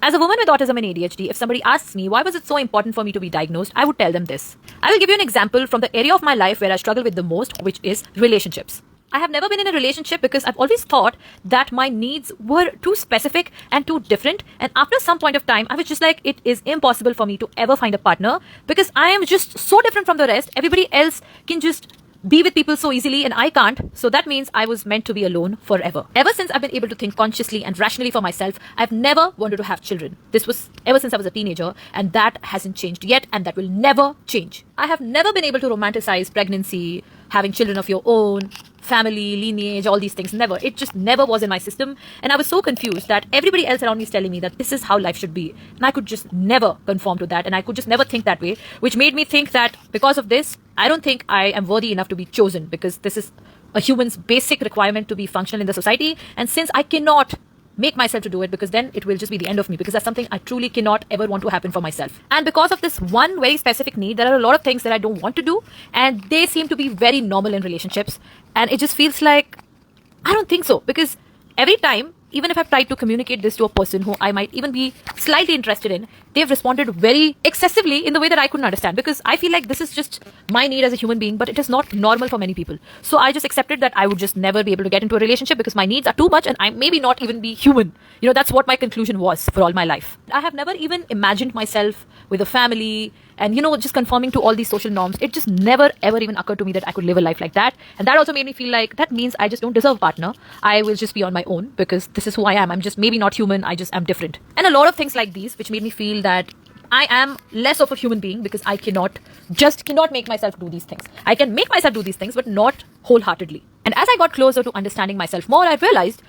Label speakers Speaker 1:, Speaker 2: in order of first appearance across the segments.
Speaker 1: As a woman with autism and ADHD, if somebody asks me why was it so important for me to be diagnosed, I would tell them this. I will give you an example from the area of my life where I struggle with the most, which is relationships. I have never been in a relationship because I've always thought that my needs were too specific and too different. And after some point of time, I was just like, it is impossible for me to ever find a partner because I am just so different from the rest. Everybody else can just be with people so easily and I can't. So that means I was meant to be alone forever. Ever since I've been able to think consciously and rationally for myself, I've never wanted to have children. This was ever since I was a teenager, and that hasn't changed yet, and that will never change. I have never been able to romanticize pregnancy, having children of your own, family, lineage, all these things. Never. It just never was in my system. And I was so confused that everybody else around me is telling me that this is how life should be. And I could just never conform to that. And I could just never think that way, which made me think that because of this, I don't think I am worthy enough to be chosen, because this is a human's basic requirement to be functional in the society. And since I cannot make myself to do it, because then it will just be the end of me, because that's something I truly cannot ever want to happen for myself. And because of this one very specific need, there are a lot of things that I don't want to do, and they seem to be very normal in relationships. And it just feels like, I don't think so, because every time, even if I've tried to communicate this to a person who I might even be slightly interested in, they've responded very excessively in the way that I couldn't understand, because I feel like this is just my need as a human being, but it is not normal for many people. So I just accepted that I would just never be able to get into a relationship because my needs are too much and I maybe not even be human. You know, that's what my conclusion was for all my life. I have never even imagined myself with a family and, you know, just conforming to all these social norms. It just never ever even occurred to me that I could live a life like that. And that also made me feel like that means I just don't deserve a partner. I will just be on my own because this is who I am. I'm just maybe not human. I just am different. And a lot of things like these, which made me feel that I am less of a human being because I cannot make myself do these things. I can make myself do these things, but not wholeheartedly. And as I got closer to understanding myself more, I realized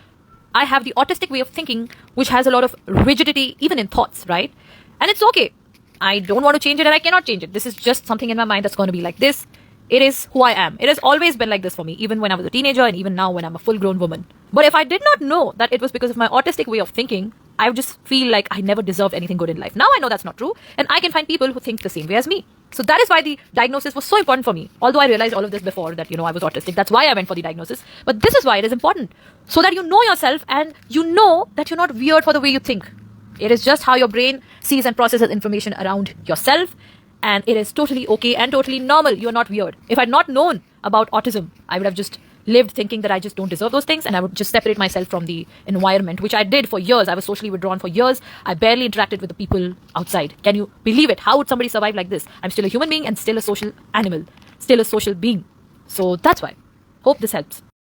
Speaker 1: I have the autistic way of thinking, which has a lot of rigidity, even in thoughts, right? And it's okay. I don't want to change it and I cannot change it. This is just something in my mind that's going to be like this. It is who I am. It has always been like this for me, even when I was a teenager and even now when I'm a full-grown woman. But if I did not know that it was because of my autistic way of thinking, I would just feel like I never deserved anything good in life. Now I know that's not true, and I can find people who think the same way as me. So that is why the diagnosis was so important for me. Although I realized all of this before, that, you know, I was autistic. That's why I went for the diagnosis. But this is why it is important. So that you know yourself and you know that you're not weird for the way you think. It is just how your brain sees and processes information around yourself. And it is totally okay and totally normal. You're not weird. If I'd not known about autism, I would have just lived thinking that I just don't deserve those things, and I would just separate myself from the environment, which I did for years. I was socially withdrawn for years. I barely interacted with the people outside. Can you believe it? How would somebody survive like this? I'm still a human being and still a social animal, still a social being. So that's why. Hope this helps.